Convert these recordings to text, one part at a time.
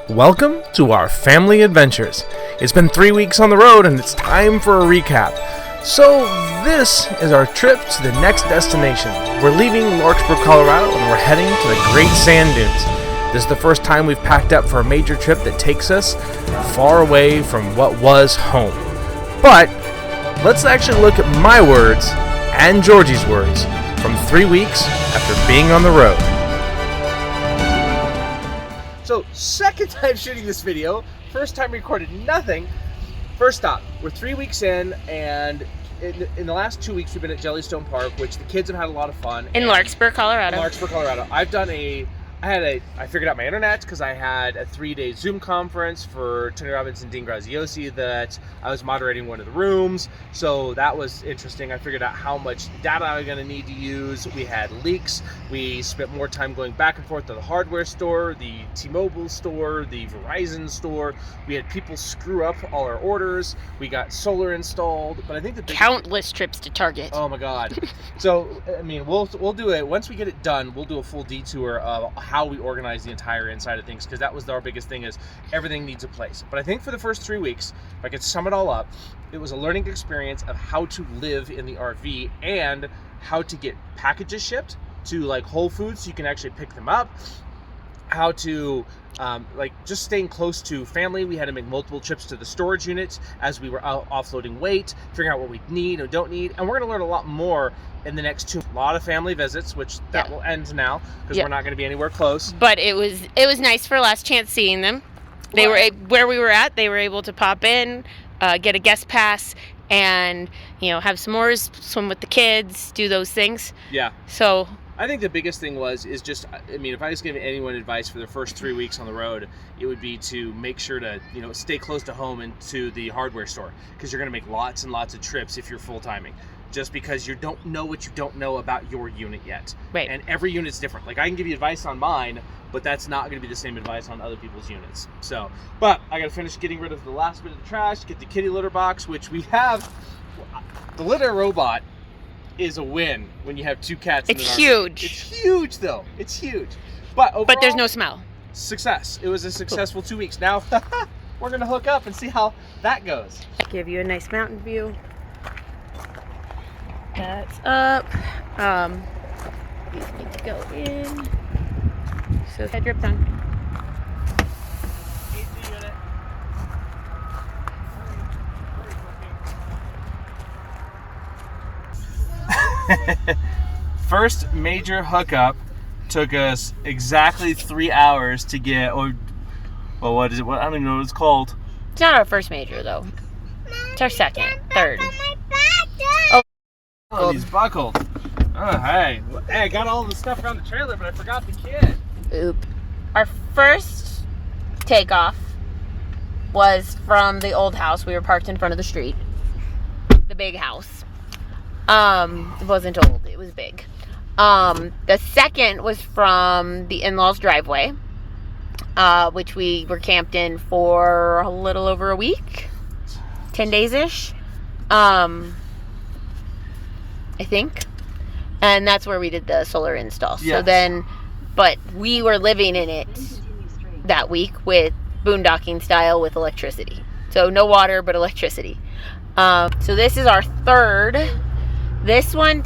Welcome to our family adventures. It's been 3 weeks on the road and it's time for a recap. So this is our trip to the next destination. We're leaving Larkspur, Colorado, and we're heading to the Great Sand Dunes. This is the first time we've packed up for a major trip that takes us far away from what was home. But let's actually look at my words and Georgie's words from 3 weeks after being on the road. So, second time shooting this video, first time recorded nothing. First stop, we're 3 weeks in, and in the last 2 weeks we've been at Jellystone Park, which the kids have had a lot of fun. In Larkspur, Colorado. Larkspur, Colorado. I figured out my internet because I had a 3-day Zoom conference for Tony Robbins and Dean Graziosi that I was moderating one of the rooms. So that was interesting. I figured out how much data I was going to need to use. We had leaks. We spent more time going back and forth to the hardware store, the T-Mobile store, the Verizon store. We had people screw up all our orders. We got solar installed. But I think countless trips to Target. Oh my God. So, I mean, we'll do it. Once we get it done, we'll do a full detour of how we organize the entire inside of things, because that was our biggest thing, is everything needs a place. But I think for the first 3 weeks, if I could sum it all up, it was a learning experience of how to live in the RV and how to get packages shipped to like Whole Foods so you can actually pick them up, how to just staying close to family. We had to make multiple trips to the storage units as we were offloading weight, figuring out what we need or don't need, and we're going to learn a lot more in the next 2. A lot of family visits, which will end now because we're not going to be anywhere close. But it was nice for last chance seeing them. They were where we were at. They were able to pop in, get a guest pass, and have s'mores, swim with the kids, do those things. Yeah. So I think the biggest thing is just, if I was giving anyone advice for their first 3 weeks on the road, it would be to make sure to, stay close to home and to the hardware store, because you're going to make lots and lots of trips if you're full-timing, just because you don't know what you don't know about your unit yet. Right. And every unit's different. Like, I can give you advice on mine, but that's not going to be the same advice on other people's units. So, but I got to finish getting rid of the last bit of the trash, get the kitty litter box, which we have. The litter robot is a win when you have 2 cats. It's huge. It's huge, though. It's huge. But overall, but there's no smell. Success. It was a successful 2 weeks. Now we're gonna hook up and see how that goes. Give you a nice mountain view. That's up. These need to go in. So head drip done. First major hookup took us exactly 3 hours to get, what is it? I don't even know what it's called. It's not our first major though. It's our second, third. Oh, he's buckled. Oh, hey, I got all the stuff around the trailer, but I forgot the kid. Oop. Our first takeoff was from the old house. We were parked in front of the street. The big house. It wasn't old, it was big. The second was from the in-laws driveway, which we were camped in for a little over a week, 10 days-ish, I think. And that's where we did the solar install. Yes. So then, but we were living in it that week with boondocking style with electricity. So no water, but electricity. So this is our third. This one,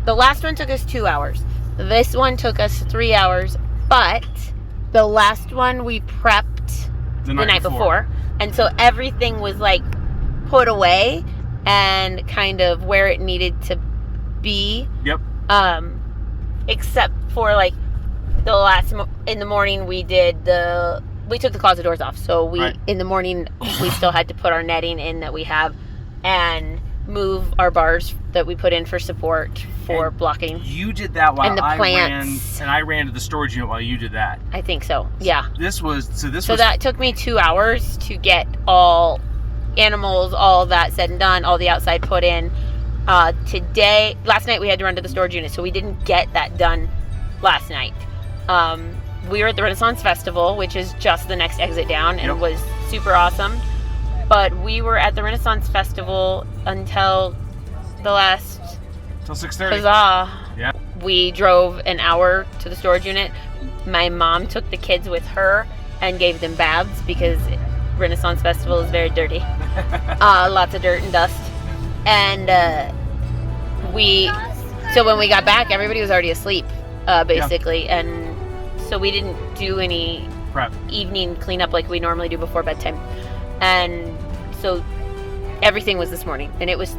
the last one took us 2 hours. This one took us 3 hours, but the last one we prepped the night before. And so everything was like put away and kind of where it needed to be. Yep. Except for like in the morning we took the closet doors off. So in the morning we still had to put our netting in that we have and move our bars that we put in for support for blocking. You did that while I ran to the storage unit while you did that. I think so. Yeah. So that took me 2 hours to get all animals, all that said and done, all the outside put in. Last night we had to run to the storage unit, so we didn't get that done last night. We were at the Renaissance Festival, which is just the next exit down, and was super awesome. But we were at the Renaissance Festival until the last till 6:30. Huzzah. Yeah. We drove an hour to the storage unit. My mom took the kids with her, and gave them baths because Renaissance Festival is very dirty. Lots of dirt and dust. And so when we got back, everybody was already asleep, basically. Yeah. And so we didn't do any prep evening cleanup like we normally do before bedtime. And so everything was this morning. And it was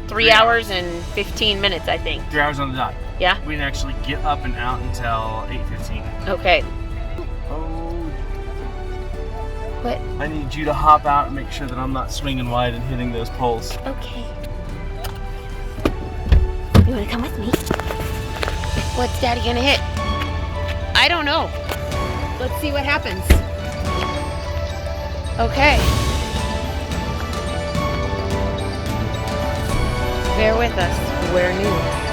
3 hours and 15 minutes, I think. 3 hours on the dot. Yeah? We didn't actually get up and out until 8:15. Okay. Oh. What? I need you to hop out and make sure that I'm not swinging wide and hitting those poles. Okay. You want to come with me? What's Daddy gonna hit? I don't know. Let's see what happens. Okay. Bear with us. We're new.